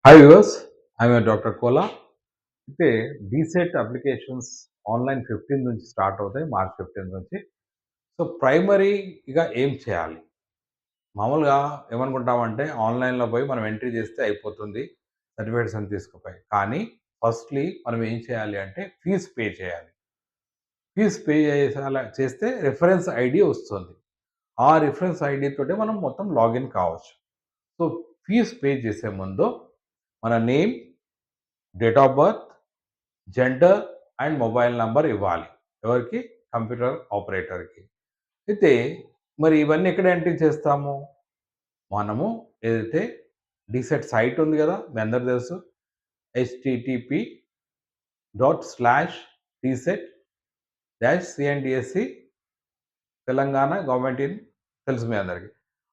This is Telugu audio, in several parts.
Hi viewers, I'm Dr. Kola. అయితే డీసెట్ అప్లికేషన్స్ ఆన్లైన్ 15 నుంచి స్టార్ట్ అవుతాయి మార్చ్ 15 నుంచి. సో ప్రైమరీగా ఏం చేయాలి? మామూలుగా ఏమనుకుంటామంటే ఆన్లైన్‌లో పోయి మనం ఎంట్రీ చేస్తే అయిపోతుంది. సర్టిఫికేట్స్ అన్ని తీసుకుపోయి. కానీ ఫస్ట్‌లీ మనం ఏం చేయాలి అంటే ఫీజ్ పే చేయాలి. ఫీజ్ పే చేస్తే రిఫరెన్స్ ఐడీ వస్తుంది. ఆ రిఫరెన్స్ ఐడీ తోటే మనం మొత్తం లాగిన్ కావచ్చు. సో ఫీజ్ పే చేసే ముందు మన name, date of birth, gender and mobile number ఇవ్వాలి. ఎవరికి? కంప్యూటర్ ఆపరేటర్‌కి. అయితే మరి ఇవన్నీ ఎక్కడ ఎంట్రీ చేస్తాము? మనము ఏదైతే డీసెట్ సైట్ ఉంది గదా! మీ అందరికి తెలుసు. http://dset-cndse తెలంగాణ గవర్నమెంట్ ఇన్ తెలుసు మీ అందరికి.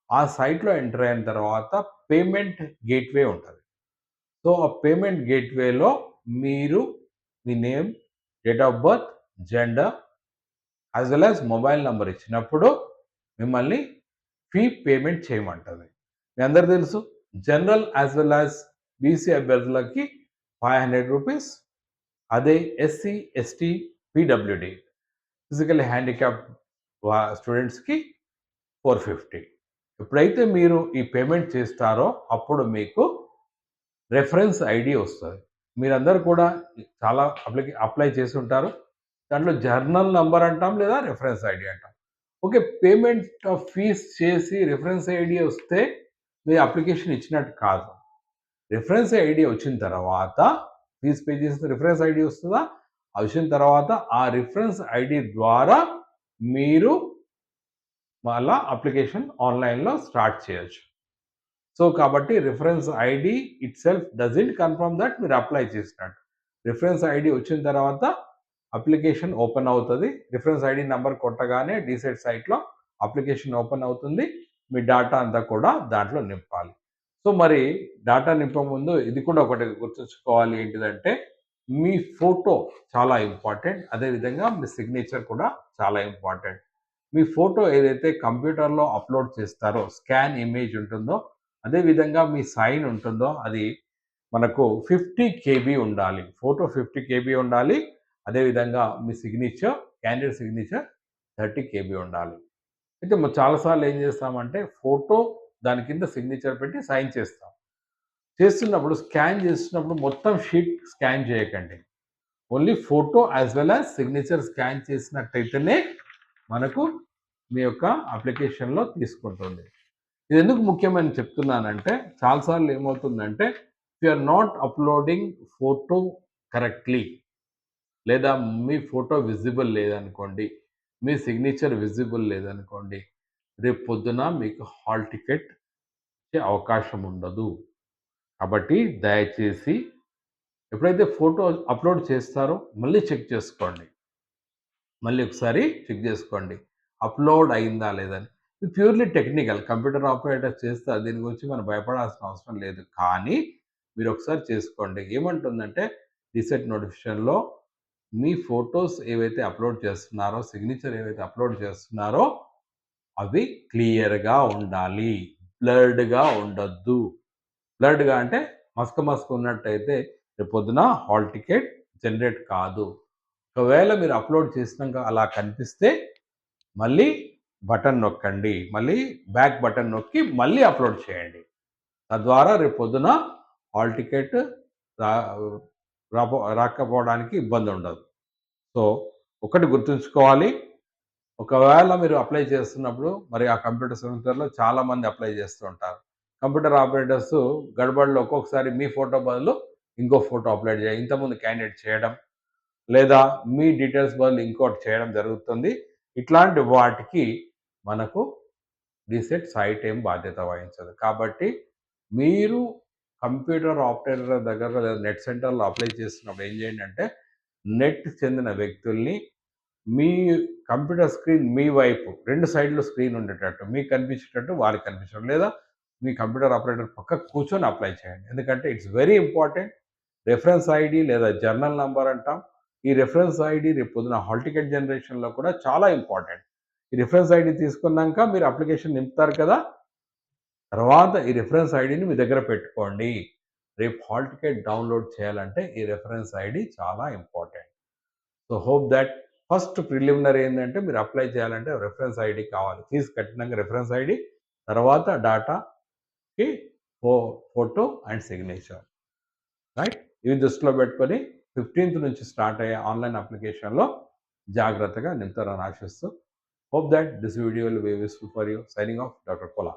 ఆ సైట్‌లో ఎంటర్ అయిన తర్వాత పేమెంట్ గేట్‌వే ఉంటది. సో, ఆ పేమెంట్ గేట్‌వేలో మీరు మీ name, date of birth, gender as well as mobile number ఇచ్చినప్పుడు మిమ్మల్ని ఫీ పేమెంట్ చేయమంటది. మీ అందరికి తెలుసు general as well as BC అభ్యర్థులకి రూ. 500. అదే SC, ST, PWD physically handicapped స్టూడెంట్స్‌కి 450. ఎప్పుడైతే మీరు ఈ పేమెంట్ చేస్తారో అప్పుడు మీకు రెఫరెన్స్ ఐడీ వస్తది. మీరందరూ కూడా చాలా అప్లై చేసి ఉంటారు. దాంట్లో జర్నల్ నంబర్ అంటాం లేదా రిఫరెన్స్ ఐడీ అంటాం. ఓకే. పేమెంట్ ఆఫ్ ఫీస్ చేసి రిఫరెన్స్ ఐడీ వస్తే మీ అప్లికేషన్ ఇచ్చినట్టు కాదు. రిఫరెన్స్ ఐడీ వచ్చిన తర్వాత ఫీస్ పే చేసిన రిఫరెన్స్ ఐడీ వస్తదా? వచ్చిన తర్వాత ఆ రిఫరెన్స్ ఐడీ ద్వారా మీరు మళ్ళా అప్లికేషన్ ఆన్‌లైన్‌లో స్టార్ట్ చేయొచ్చు. సో, కాబట్టి reference ID itself doesn't confirm that మీరు అప్లై చేసినట్టు. రిఫరెన్స్ ఐడీ వచ్చిన తర్వాత అప్లికేషన్ ఓపెన్ అవుతది. రిఫరెన్స్ ఐడీ నంబర్ కొట్టగానే డీసెట్ సైట్‌లో అప్లికేషన్ ఓపెన్ అవుతుంది. మీ డాటా అంతా కూడా దాంట్లో నింపాలి. సో, మరి డాటా నింపే ముందు ఇది కూడా ఒకటి గుర్తుంచుకోవాలి ఏంటిదంటే, మీ ఫోటో చాలా ఇంపార్టెంట్. అదే విధంగా మీ సిగ్నేచర్ కూడా చాలా ఇంపార్టెంట్. మీ ఫోటో ఏదైతే కంప్యూటర్‌లో అప్‌లోడ్ చేస్తారో స్కాన్ ఇమేజ్ ఉంటుందో, అదే విధంగా మీ సైన్ ఉంటుందో అది మనకు 50 కేబీ ఉండాలి. ఫోటో 50 కేబీ ఉండాలి. అదే విధంగా మీ సిగ్నేచర్, క్యాండిడేట్ సిగ్నేచర్ 30 కేబీ ఉండాలి. అయితే చాలా సార్లు ఏం చేస్తామంటే ఫోటో దాని కింద సిగ్నేచర్ పెట్టి సైన్ చేస్తాం. చేస్తున్నప్పుడు స్కాన్ చేస్తున్నప్పుడు మొత్తం షీట్ స్కాన్ చేయకండి. Only photo as well as signature scan చేసినట్టయితేనే మనకు మీ యొక్క అప్లికేషన్‌లో తీసుకుంటుంది. ఇది ఎందుకు ముఖ్యమని చెప్తున్నానంటే చాలా సార్లు ఏమవుతుందంటే you are not uploading photo correctly లేదా మీ ఫోటో విజిబుల్ లేదనుకోండి, మీ సిగ్నేచర్ విజిబుల్ లేదనుకోండి, రేపు పొద్దున మీకు హాల్ టికెట్ వచ్చే అవకాశం ఉండదు. కాబట్టి దయచేసి ఎప్పుడైతే ఫోటో అప్‌లోడ్ చేస్తారో మళ్ళీ చెక్ చేసుకోండి. మళ్ళీ ఒకసారి చెక్ చేసుకోండి. అప్‌లోడ్ అయిందా లేదని. ఇది ప్యూర్‌లీ టెక్నికల్. కంప్యూటర్ ఆపరేటర్ చేస్తారు. దీని గురించి మనం భయపడాల్సిన అవసరం లేదు. కానీ మీరు ఒకసారి చేసుకోండి. ఏమంటుందంటే రీసెట్ నోటిఫికేషన్‌లో మీ ఫోటోస్ ఏవైతే అప్‌లోడ్ చేస్తున్నారో, సిగ్నేచర్ ఏవైతే అప్‌లోడ్ చేస్తున్నారో అవి క్లియర్‌గా ఉండాలి. బ్లర్డ్‌గా ఉండొద్దు. బ్లర్డ్‌గా అంటే మసక మసక ఉన్నట్టయితే రేపొద్దున హాల్ టికెట్ జనరేట్ కాదు. ఒకవేళ మీరు అప్‌లోడ్ చేసినంక అలా కనిపిస్తే మళ్ళీ బటన్ నొక్కండి. మళ్ళీ బ్యాక్ బటన్ నొక్కి మళ్ళీ అప్‌లోడ్ చేయండి. తద్వారా రేపొద్దున హాల్ టికెట్ రా రాకపోవడానికి ఇబ్బందుండదు. సో, ఒకటి గుర్తుంచుకోవాలి. ఒకవేళ మీరు అప్లై చేస్తున్నప్పుడు మరి ఆ కంప్యూటర్ సెంటర్‌లో చాలామంది అప్లై చేస్తూ ఉంటారు. కంప్యూటర్ ఆపరేటర్స్ గడబడలో ఒక్కొక్కసారి మీ ఫోటో బదులు ఇంకో ఫోటో అప్లోడ్ ఇంతకుముందు క్యాండిడేట్ చేయడం, లేదా మీ డీటెయిల్స్ బదులు ఇంకోటి చేయడం జరుగుతుంది. ఇట్లాంటి వాటికి మనకు రీసెట్ సైట్ ఏం బాధ్యత వహించదు. కాబట్టి మీరు కంప్యూటర్ ఆపరేటర్ దగ్గర లేదా నెట్ సెంటర్‌లో అప్లై చేస్తున్నప్పుడు ఏం చేయండి అంటే, నెట్ చెందిన వ్యక్తుల్ని మీ కంప్యూటర్ స్క్రీన్ మీ వైపు 2 సైడ్‌లు స్క్రీన్ ఉండేటట్టు, మీకు కనిపించేటట్టు వారికి కనిపించడం. లేదా మీ కంప్యూటర్ ఆపరేటర్ పక్కకు కూర్చొని అప్లై చేయండి. ఎందుకంటే it's very important. Reference ID లేదా జర్నల్ నంబర్ అంటాం. ఈ రిఫరెన్స్ ఐడీ రేపు పొద్దున హాల్ టికెట్ జనరేషన్‌లో కూడా చాలా ఇంపార్టెంట్. ఈ రిఫరెన్స్ ఐడీ తీసుకున్నాక మీరు అప్లికేషన్ నింపుతారు కదా! తర్వాత ఈ రిఫరెన్స్ ఐడీని మీ దగ్గర పెట్టుకోండి. రేపు హాల్ టికెట్ డౌన్లోడ్ చేయాలంటే ఈ రెఫరెన్స్ ఐడి చాలా important. So hope that first preliminary ఏంటంటే మీరు అప్లై చేయాలంటే రెఫరెన్స్ ఐడి కావాలి. ఫీజు కట్టినాక రెఫరెన్స్ ఐడి, తర్వాత డాటాకి ఫోటో అండ్ సిగ్నేచర్, రైట్? ఇవి దృష్టిలో పెట్టుకొని 15th నుంచి స్టార్ట్ అయ్యే ఆన్లైన్ అప్లికేషన్లో జాగ్రత్తగా నింపుతారని ఆశిస్తూ, hope that this video will be useful for you. Signing off doctor Kola.